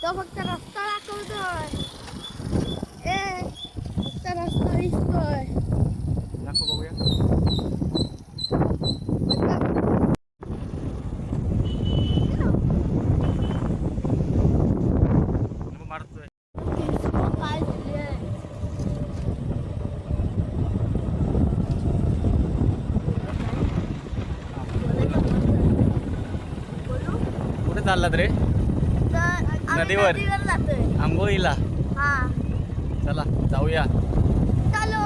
तो फक्त रस्ता दाखवतोय. फक्त रस्ता दिसतोय. दाखव बघूया. मारतोय. काय झाले? कुठे चाललात रे? नदीवर जातोय. आंघोळीला. हा चला जाऊया. चलो.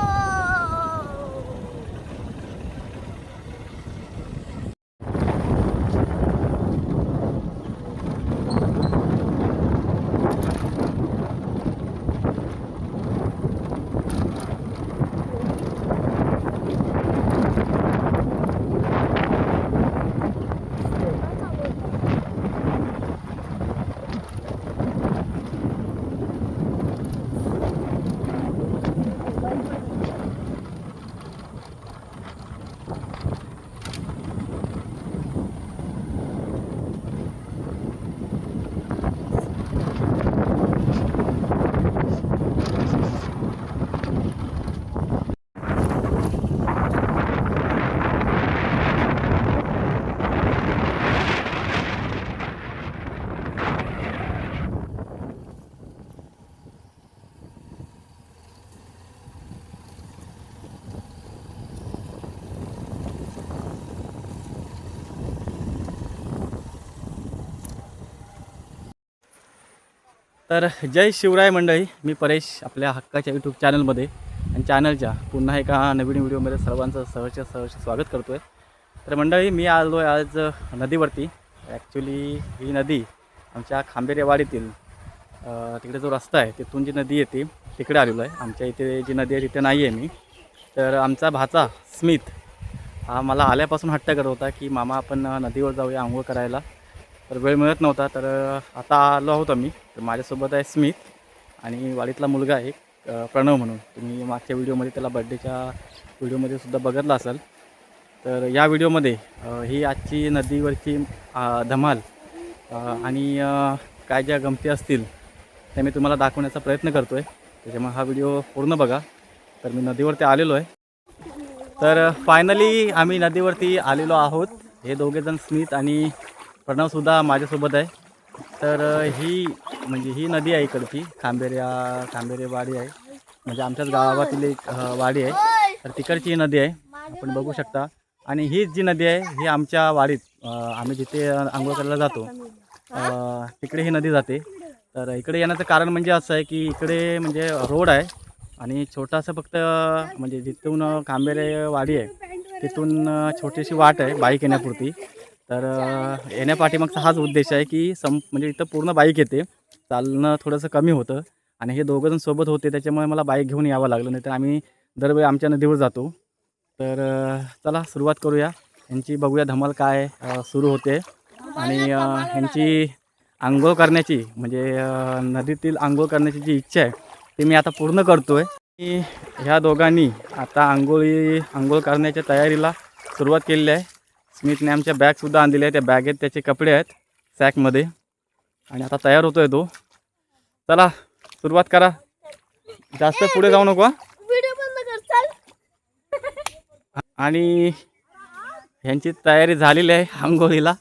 तर जय शिवराय मंडळी, मी परेश आपल्या हक्काच्या यूट्यूब चॅनलमध्ये आणि चॅनलच्या पुन्हा एका नवीन व्हिडिओमध्ये सर्वांचं सहर्ष स्वागत करतो आहे. तर मंडळी, मी आलो आहे आज नदीवरती. ॲक्च्युली ही नदी आमच्या खांबेरेवाडीतील तिकडे जो रस्ता आहे तिथून जी नदी येते तिकडे आलेलो आहे. आमच्या इथे जी नदी आहे तिथे नाही आहे मी. तर आमचा भाचा स्मित हा मला आल्यापासून हट्ट करत होता की मामा आपण नदीवर जाऊया आंघोळ करायला. तर वेळ मिळत नव्हता, तर आता आलो आहोत आम्ही. तर माझ्यासोबत आहे स्मित आणि वाडीतला मुलगा आहे प्रणव म्हणून. तुम्ही मागच्या व्हिडिओमध्ये त्याला बड्डेच्या व्हिडिओमध्ये सुद्धा बघितलं असेल. तर या व्हिडिओमध्ये ही आजची नदीवरची धमाल आणि काय ज्या गमती असतील त्या मी तुम्हाला दाखवण्याचा प्रयत्न करतो आहे. त्याच्यामुळे हा व्हिडिओ पूर्ण बघा. तर मी नदीवरती आलेलो आहे. तर फायनली आम्ही नदीवरती आलेलो आहोत. हे दोघेजण स्मित आणि प्रणवसुद्धा माझ्यासोबत आहे. तर ही नदी आहे इकडची खांबेरे वाडी आहे. म्हणजे आमच्याच गावातील एक वाडी आहे. तर तिकडची ही नदी आहे, आपण बघू शकता. आणि हीच जी नदी आहे ही आमच्या वाडीत आम्ही जिथे आंघोळ करायला जातो तिकडे ही नदी जाते. तर इकडे येण्याचं कारण म्हणजे असं आहे की इकडे म्हणजे रोड आहे आणि छोटासा फक्त म्हणजे जिथून खांबेरे वाडी आहे तिथून छोटीशी वाट आहे बाईक येण्यापुरती. तर येण्यापाठीमागचा हाच उद्देश आहे की म्हणजे इथं पूर्ण बाईक येते, चालणं थोडंसं कमी होतं. आणि हे दोघंजण सोबत होते त्याच्यामुळे मला बाईक घेऊन यावं लागलं, नाही तर आम्ही दरवेळी आमच्या नदीवर जातो. तर चला सुरुवात करूया. यांची बघूया धमाल काय सुरू होते. आणि यांची आंघोळ करण्याची म्हणजे नदीतील आंघोळ करण्याची जी इच्छा आहे ती मी आता पूर्ण करतो आहे. ह्या दोघांनी आता आंघोळ करण्याच्या तयारीला सुरुवात केलेली आहे. स्मितने आमच्या बॅगसुद्धा आणलेल्या आहे. त्या बॅगेत त्याचे कपडे आहेत सॅकमध्ये. आणि आता तयार होतो आहे तो. चला सुरुवात करा. जास्त पुढे जाऊ नको. आणि ह्यांची तयारी झालेली आहे आंघोळीला.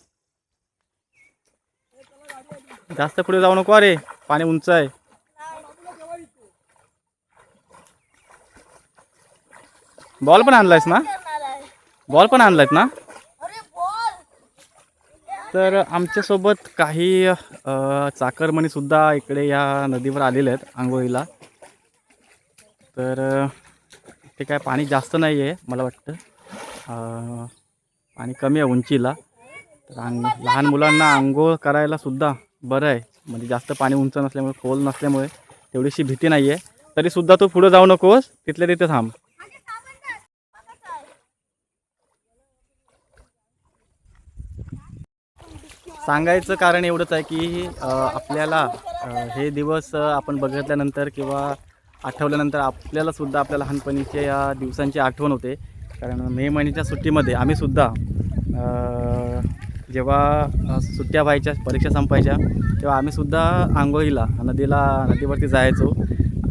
जास्त पुढे जाऊ नको, अरे पाणी उंच आहे. बॉल पण आणलायस ना? बॉल पण आणलायत ना? तर आमच्यासोबत काही चाकरमणीसुद्धा इकडे या नदीवर आलेले आहेत आंघोळीला. तर ते काय पाणी जास्त नाही आहे, मला वाटतं पाणी कमी आहे उंचीला. तर लहान मुलांना आंघोळ करायला सुद्धा बरं आहे, म्हणजे जास्त पाणी उंच नसल्यामुळे खोल नसल्यामुळे तेवढीशी भीती नाही आहे. तरीसुद्धा तू पुढं जाऊ नकोस, तिथल्या तिथे थांब. सांगायचं कारण एवढंच आहे की आपल्याला हे दिवस आपण बघितल्यानंतर किंवा आठवल्यानंतर आपल्यालासुद्धा आपल्या लहानपणीच्या या दिवसांची आठवण होते. कारण मे महिन्याच्या सुट्टीमध्ये आम्हीसुद्धा जेव्हा सुट्ट्या व्हायच्या, परीक्षा संपायच्या, तेव्हा आम्हीसुद्धा आंघोळीला नदीवरती जायचो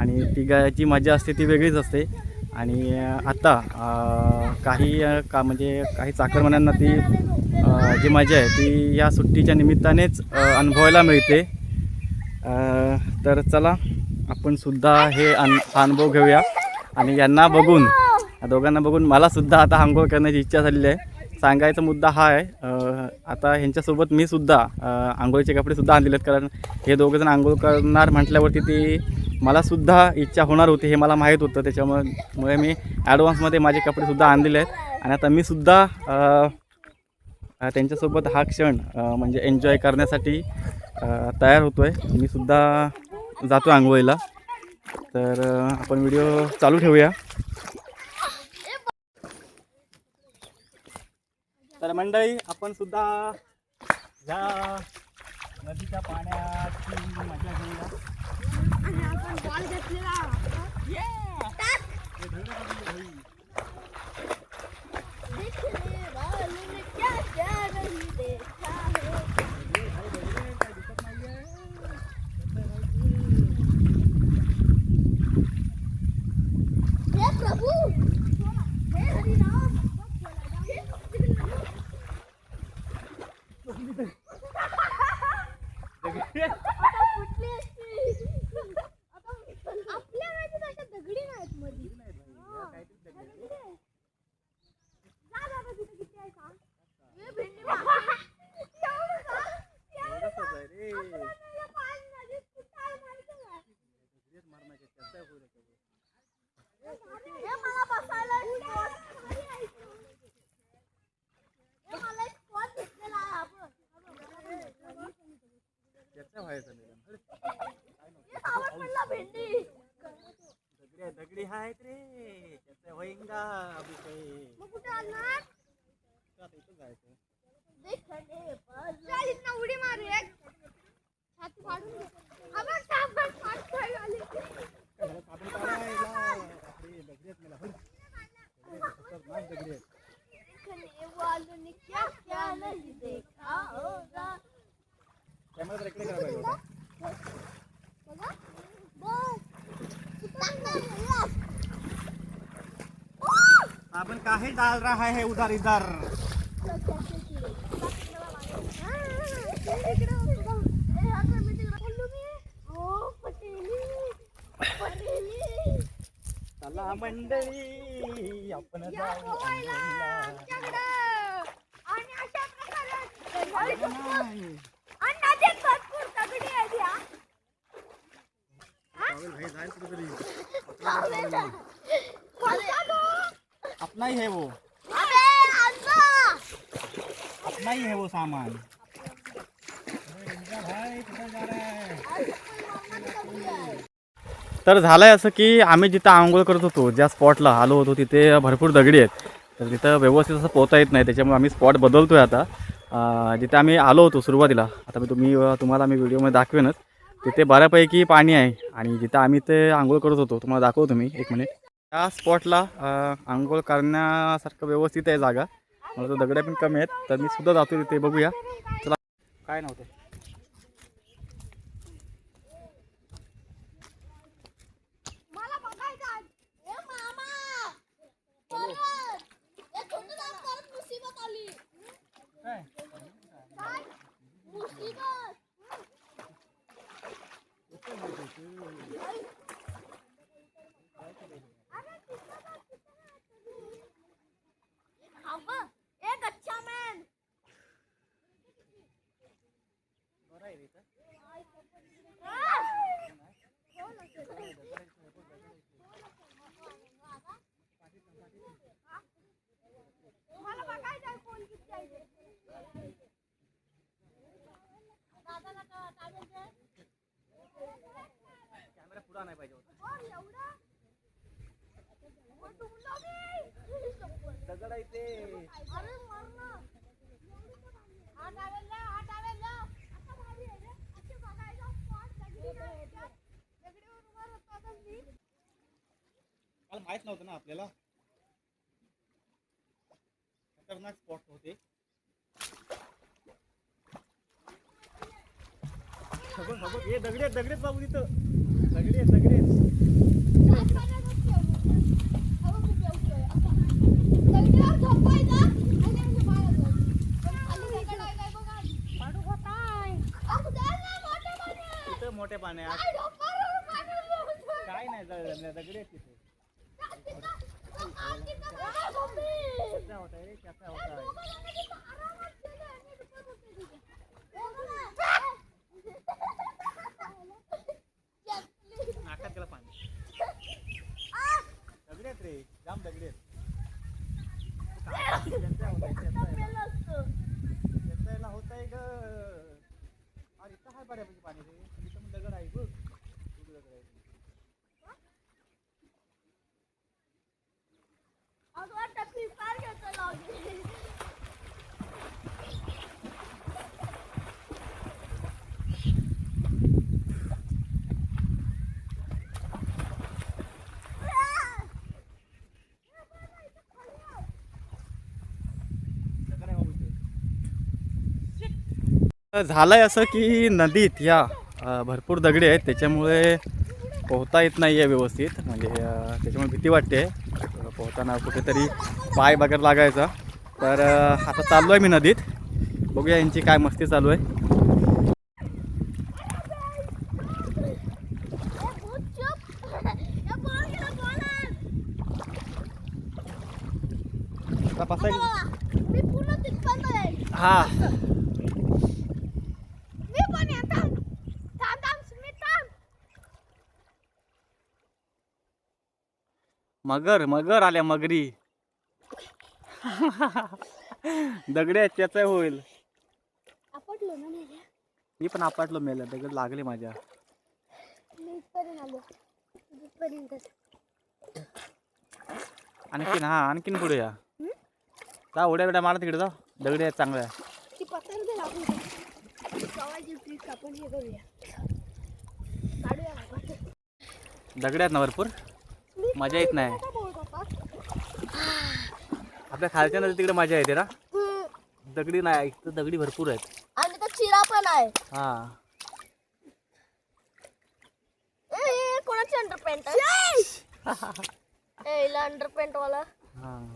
आणि ती गायची मजा असते ती वेगळीच असते. आणि आता म्हणजे काही चाकरमान्यांना ती जी मजा आहे ती या सुट्टीच्या निमित्तानेच अनुभवायला मिळते. तर चला आपण सुद्धा हे अनुभव घेऊया. आणि यांना बघून, दोघांना बघून मलासुद्धा आता आंघोळ करण्याची इच्छा झालेली आहे. सांगायचा मुद्दा हा आहे, आता ह्यांच्यासोबत मी सुद्धा आंघोळीचे कपडेसुद्धा आणलेले आहेत, कारण हे दोघंजण आंघोळ करणार म्हटल्यावरती ती मलासुद्धा इच्छा होणार होती हे मला माहीत होतं. त्याच्यामुळे मी ॲडव्हान्समध्ये माझे कपडेसुद्धा आणलेले आहेत. आणि आता मी सुद्धा त्यांच्यासोबत हा क्षण म्हणजे एन्जॉय करण्यासाठी तयार होतो आहे. मी सुद्धा जातो आंघोळीला. तर आपण व्हिडिओ चालू ठेवूया. तर मंडळी, आपण सुद्धा ह्या नदीच्या पाण्याची मजा घेऊया. आणि आपण बॉल घेतलेला. देखने वालों ने क्या क्या नहीं देखा है. हे प्रभू, हे हरिनाम. आता फुटली असती. आपल्या माहिती अशा दगडी नाहीत मध्ये. जा दादा, तिथे किती आहे सांग. हे भेंडी एवढं सांग. या पाणी नदीत कुठं माहिती काय. हे मला बसायला हे मला एक स्पॉट भेटलेला आहे. आपण आवडला भेंडी. दगडी आहेत रे, त्याचा होईंगा अभिषेक. मग कुठे आणणार. इथं जायचं. चल इथनं उडी मारू एक. छाती फाडून घे. अबे साबण फाट आली. देखने वालों ने क्या क्या नहीं देखा होगा. कॅमेरा तर इकडे करा पाहिजे होता. बघा आपण काहे डाल रहा है उधर इधर. चला मंडळी आपण जाऊ आंघोळीला. आणि अशा प्रकारे आणि नदीत भरपूर दगडी आहेत या. अपना ही है वो, अबे अल्लाह, अपना ही है वो सामान. तर झालंय असं की आम्ही जिथं आंघोळ करत होतो, ज्या स्पॉटला आलो होतो तिथे भरपूर दगडी आहेत. तर तिथं व्यवस्थित असं पोहता येत नाही, त्याच्यामुळे आम्ही स्पॉट बदलतोय आता. जिथे आम्ही आलो होतो सुरुवातीला, आता तुम्हाला मी व्हिडिओमध्ये दाखवेनच, तिथे बऱ्यापैकी पाणी आहे. आणि जिथं आम्ही ते आंघोळ करत होतो तुम्हाला दाखवतो मी एक मिनिट. त्या स्पॉटला आंघोळ करण्यासारखं व्यवस्थित आहे जागा. मला तर दगड्या पण कमी आहेत, तर मी सुद्धा जातो तिथे. बघूया चला काय नव्हतं. मला बघायचं आहे. ए मामा, परत एक छोटं काम करत मुसीबत आली. काय काय मुसीबत. एक अच्छा मॅन. मला बघायचं आहे कोण किती आहे ते. दादाला काय बोलते. कॅमेरा पुढा नाही पाहिजे होता. एवढं दगड आहे ते. अरे मरना. हा टावेल आता भारी आहे रे. असे बघायला स्पॉट दगडीवर उभा होतो आता मी. काल माहित नव्हतं ना आपल्याला, खतरनाक स्पॉट होते. हे दगडेत बाबू तिथं दगडेत मोठे पाण्यात काय नाही जळलं दगडी आहेत तिथे कसा होता रे कसा होता नाकात गेला पाणी दगडी आहेत रे जाम दगडी आहेत होत आहे ग अरे इथं हाय बऱ्यापैकी पाणी रे इथं मग दगड आहे बघ दगड आहे झालंय असं की नदीत या भरपूर दगडे आहेत त्याच्यामुळे पोहता येत नाही आहे व्यवस्थित म्हणजे त्याच्यामुळे भीती वाटते पोहताना कुठेतरी पाय वगैरे लागायचा तर आता चाललो आहे मी नदीत बघूया यांची काय मस्ती चालू आहे हा मगर आल्या मगरी दगडे आहेत त्याच होईल आपटलो ना मी पण आपटलो मेला दगड लागले माझ्या आणखीन पुढे या जा उड्या बिड्या मारा तिकडे जा दगडे आहेत चांगल्या दगडे आहेत ना भरपूर मजा येत नाही आपल्या खालच्या नदी तिकडे मजा येते ना दगडी नाही तर दगडी भरपूर आहेत आणि तर चिरा पण आहे हा कोणाची अंडरपॅन्ट अंडरपॅन्ट वाला हा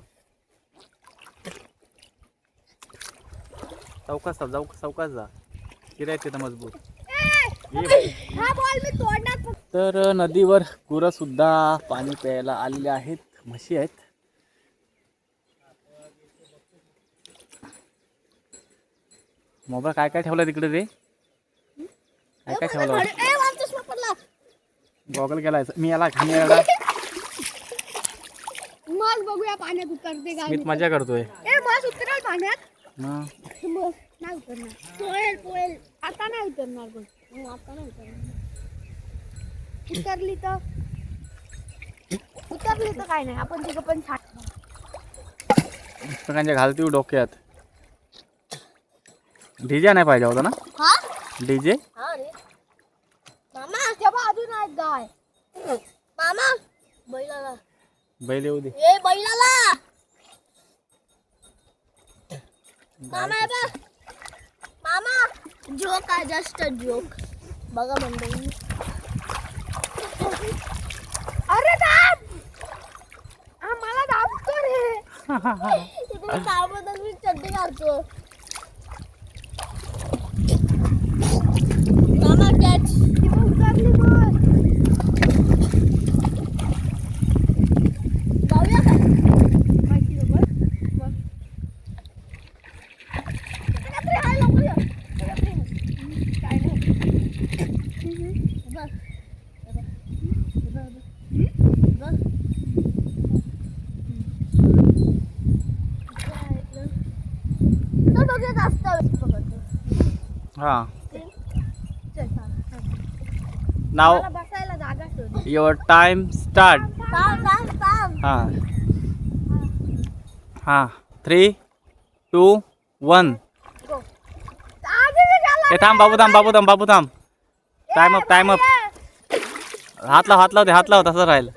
चौकात जा चिरा आहेत तिथं मजबूत तर नदीवर गुरं सुद्धा पाणी प्यायला आलेले आहेत म्हशी आहेत मोबाईल काय काय ठेवलं तिकडे रे काय ठेवलं गॉगल गेलाय मी याला घाण्याला मग बघूया पाण्यात उतरते का मी मजा करतोय उतरेल पाण्यात नाही उतरणार पोहेल आता नाही उतरणार पण आता नाही उतरणार उतरली तर काय नाही आपण तिघं पण छान पुस्तकांच्या घालती डोक्यात डीजे नाही पाहिजे होता ना हा डीजे हा रे मामा तेव्हा अजून एक गाय मामा बैलाला बैल येऊ दे ए बैलाला मामा बा मामा जोक आहे जस्ट जोक बघा मंडळी अरे दाब मला दाबतो रे इकडे कामात मी चड्डी घालतो मामा कॅच उतरली बस जाऊया का माहिती बघ हा नाव बसायला जागा शोध युअर टाइम स्टार्ट हा हा 3, 2, 1 ए थांब बाबू थांब टाइम अप हात लाव तसं राहील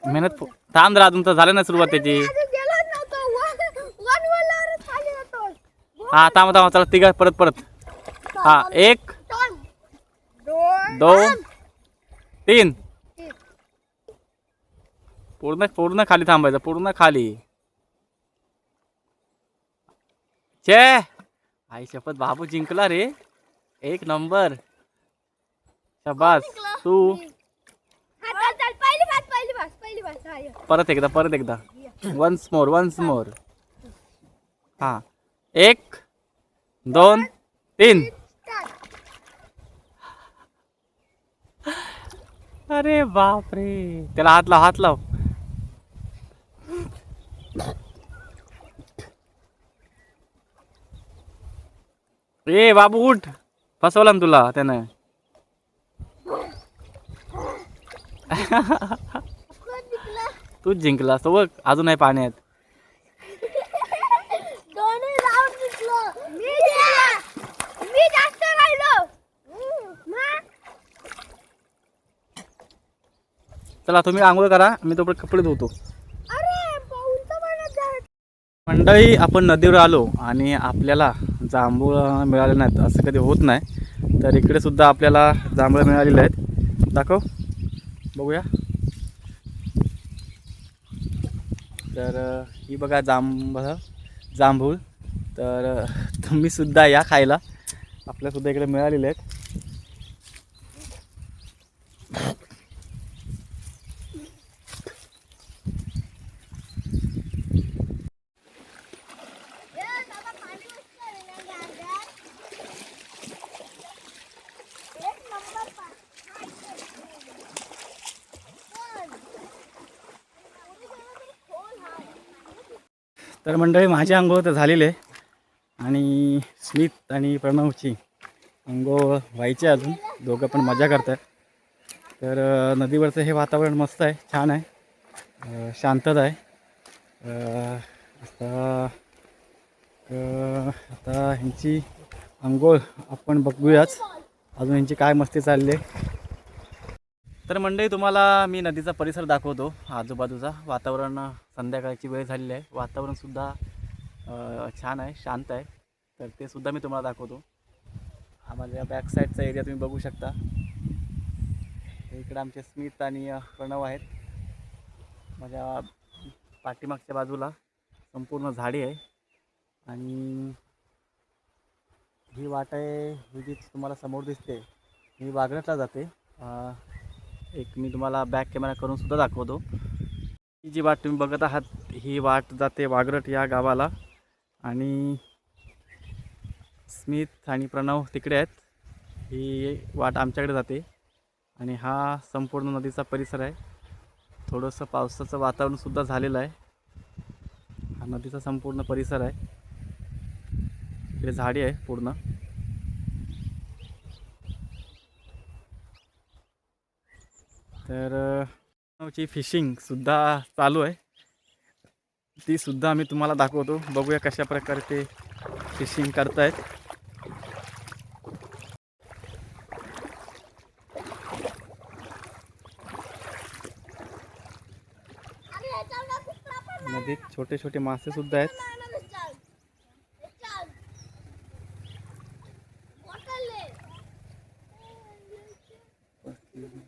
मेहनत थांब जरा तुमचं झालं ना सुरुवात त्याची हा थांब चला तिघा परत हा 1 2 3 पूर्ण पूर्ण खाली थांबायचं पूर्ण खाली छे आई शपथ बाबू जिंकला रे 1 नंबर शाबास तू परत एकदा वन्स मोर हा 1 2 3 अरे बाप रे त्याला हात लाव ए बाबू उठ फसवला ना तुला त्यानं तूच जिंकला तो बघ अजून आहे पाण्यात चला तुम्ही आंघोळ करा मी तोपर्यंत कपडे धुतो मंडळी आपण नदीवर आलो आणि आपल्याला जांभूळ मिळाले नाहीत असं कधी होत नाही तर इकडे सुद्धा आपल्याला जांभळं मिळालेले आहेत दाखव बघूया तर ही बघा जांभूळ तर तुम्ही सुद्धा या खायला आपल्यासुद्धा इकडे मिळालेले आहेत तर मंडळी माझी आंघोळ तर झालेली आहे आणि स्मित आणि प्रणवची आंघोळ व्हायची अजून दोघं पण मजा करतात तर नदीवरचं हे वातावरण मस्त आहे छान आहे शांतता आहे आता ह्यांची आंघोळ आपण बघूयाच अजून ह्यांची काय मस्ती चालली आहे तर मंडळी तुम्हाला मी नदीचा परिसर दाखवतो आजूबाजूचा वातावरण संध्याकाळची वेळ झालेली आहे वातावरणसुद्धा छान आहे शांत आहे तर ते सुद्धा मी तुम्हाला दाखवतो आम्हाला बॅक साईडचा एरिया तुम्ही बघू शकता इकडे आमचे स्मित आणि प्रणव आहेत माझ्या पाठीमागच्या बाजूला संपूर्ण झाडी आहे आणि ही वाट आहे ही जी तुम्हाला समोर दिसते ही वागरटला जाते एक मी तुम्हाला बॅक कॅमेरा करून सुद्धा दाखवतो ही जी वाट तुम्ही बघत आहात ही वाट जाते वागरट या गावाला आणि स्मित आणि प्रणव तिकडे आहेत ही वाट आमच्याकडे जाते आणि हा संपूर्ण नदीचा परिसर आहे थोडंसं पावसाचं वातावरणसुद्धा झालेलं आहे हा नदीचा संपूर्ण परिसर आहे इकडे झाडी आहे पूर्ण तर ची फिशिंगसुद्धा चालू आहे ती सुद्धा मी तुम्हाला दाखवतो बघूया कशा प्रकारे ते फिशिंग करतायत नदीत छोटे छोटे मासे सुद्धा आहेत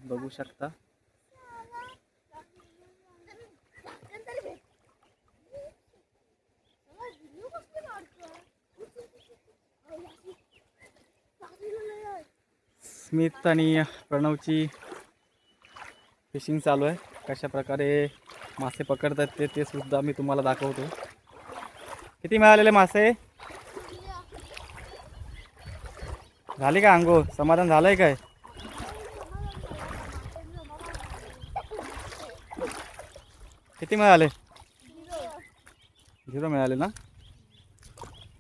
बघू शकता स्मित आणि प्रणवची फिशिंग चालू आहे कशा प्रकारे मासे पकडतात ते सुद्धा मी तुम्हाला दाखवतो किती मिळालेले मासे झाली का अंघोळ समाधान झालंय काय किती मिळाले 0 मिळाले ना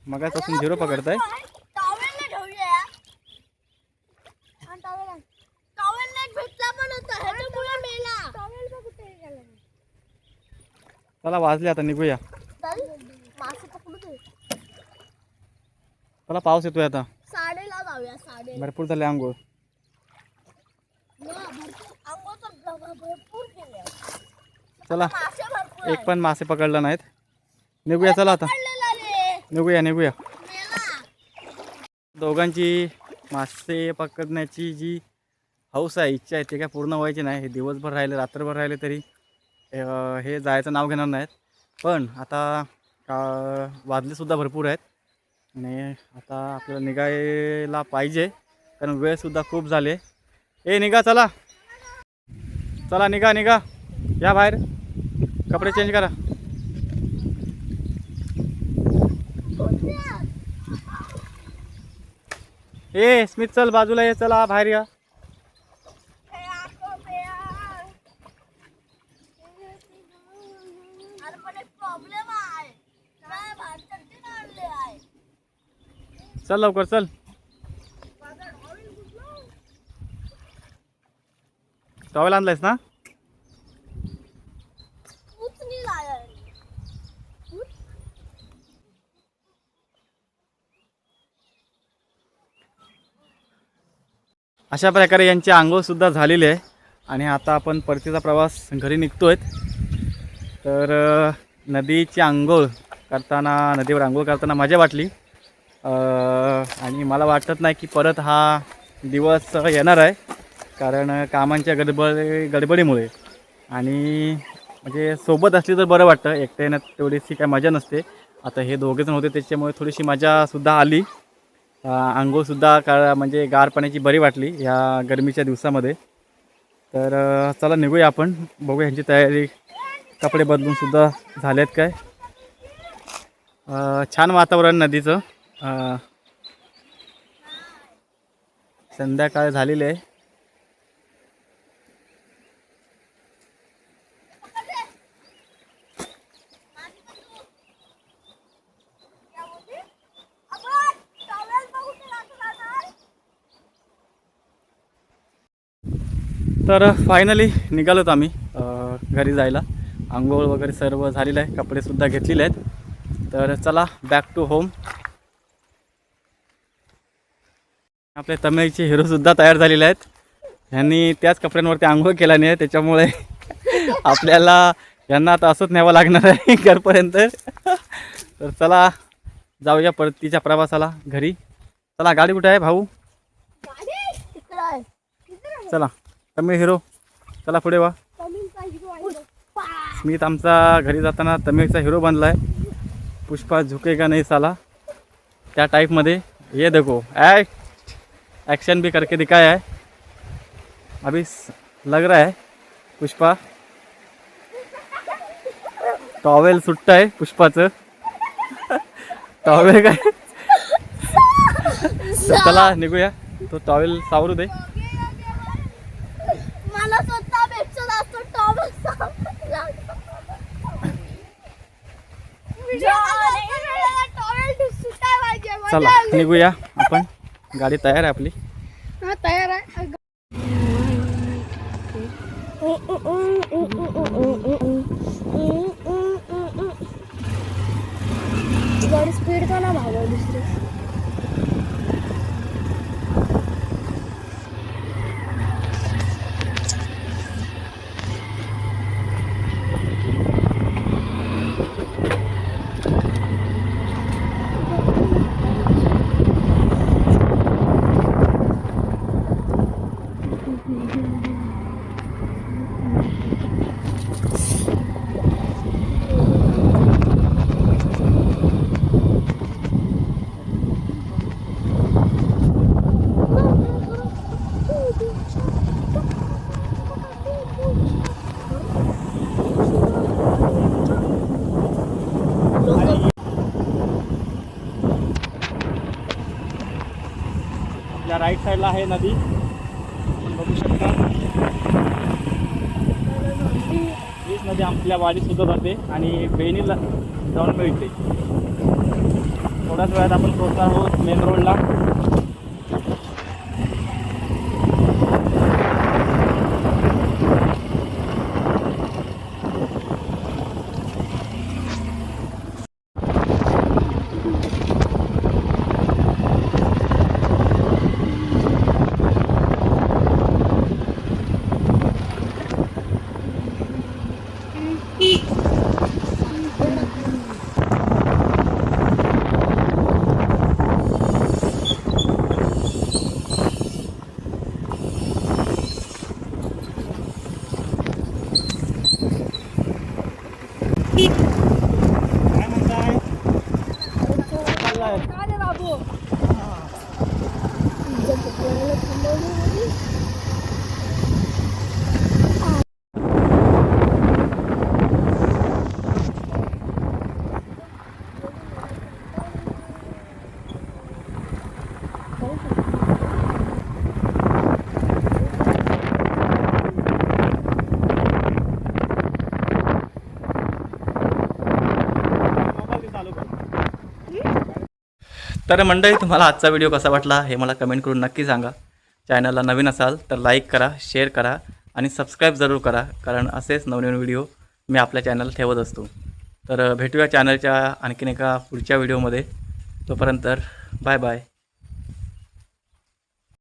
मगापासून 0 पकडताय चला वाजले आता निघूया चला पाऊस येतोय आता भरपूर झाले आंघोळ चला एक पण मासे पकडला नाहीत निघूया चला आता निघूया दोघांची मासे पकडण्याची जी हौस आहे, इच्छा आहे, ते काय पूर्ण व्हायची नाही. हे दिवसभर राहिले, रात्रभर राहिले तरी हे जायचं नाव घेणार नाहीत. पण आता वाजलेसुद्धा भरपूर आहेत आणि आता आपल्याला निघायला पाहिजे, कारण वेळसुद्धा खूप झाले. निघा, चला चला, निघा निघा, या बाहेर, कपडे चेंज करा. स्मित चल बाजूला ये, चला बाहेर या. चल लवकर चल. टॉवेल आणलायस ना? अशा प्रकारे यांची आंघोळसुद्धा झालेली आहे आणि आता आपण परतीचा प्रवास घरी निघतो आहे. तर नदीची आंघोळ करताना, नदीवर आंघोळ करताना मजा वाटली आणि मला वाटत नाही की परत हा दिवस येणार आहे, कारण कामांच्या गडबडीमुळे. आणि म्हणजे सोबत असली तर बरं वाटतं, एकट्यानं तेवढीशी काय मजा नसते. आता हे दोघेजण होते त्याच्यामुळे थोडीशी मजासुद्धा आली. आंघोळसुद्धा म्हणजे गार पाण्याची बरी वाटली या गरमीच्या दिवसामध्ये. तर चला निघूया आपण, बघूया ह्यांची तयारी, कपडे बदलूनसुद्धा झालेत काय. छान वातावरण नदीचं. संध्याकाळ झालेली आहे. तर फायनली निघालोत आम्ही घरी जायला. आंघोळ वगैरे सर्व झालेलं आहे, कपडेसुद्धा घेतलेले आहेत. तर चला बॅक टू होम. आपल्या तमिळचे हिरोसुद्धा तयार झालेले आहेत. ह्यांनी त्याच कपड्यांवरती आंघोळ केला नाही, त्याच्यामुळे आपल्याला यांना आता असंच न्यावं लागणार आहे घरपर्यंत. तर चला जाऊया परतीच्या प्रवासाला घरी. चला, गाडी कुठे आहे भाऊ? चला तमिळ हिरो, चला पुढे वा. स्मित आमचा घरी जाताना तमिळचा हिरो बनला आहे. पुष्पा झुकेगा नहीं साला त्या टाइपमध्ये. ये देखो एक्शन भी करके दिखाया है, अभी लग रहा है पुष्पा. टॉवेल सुट्टा आहे पुष्पाचं. टॉवेल काय, चला निघूया. तो टॉवेल सावरू दे. चला निघूया आपण, गाडी तयार आहे आपली. तयार आहे. गाडी स्पीड का ना भावा दुसरी. या राईट साईडला आहे नदी, आपण बघू शकता. हीच नदी आपल्या वाडीसुद्धा जाते आणि बेनीला जाऊन मिळते. थोड्याच वेळात आपण पोहोचणार आहोत मेन रोडला. तर मंडळी, तुम्हाला आजचा व्हिडिओ कसा वाटला हे मला कमेंट करून नक्की सांगा. चॅनलला नवीन असाल तर लाईक करा, शेअर करा आणि सबस्क्राईब जरूर करा, कारण असेच नवनवीन व्हिडिओ मी आपल्या चॅनल ठेवत असतो. तर भेटूया चॅनलच्या आणखीन एका पुढच्या व्हिडिओमध्ये. तोपर्यंत बाय बाय.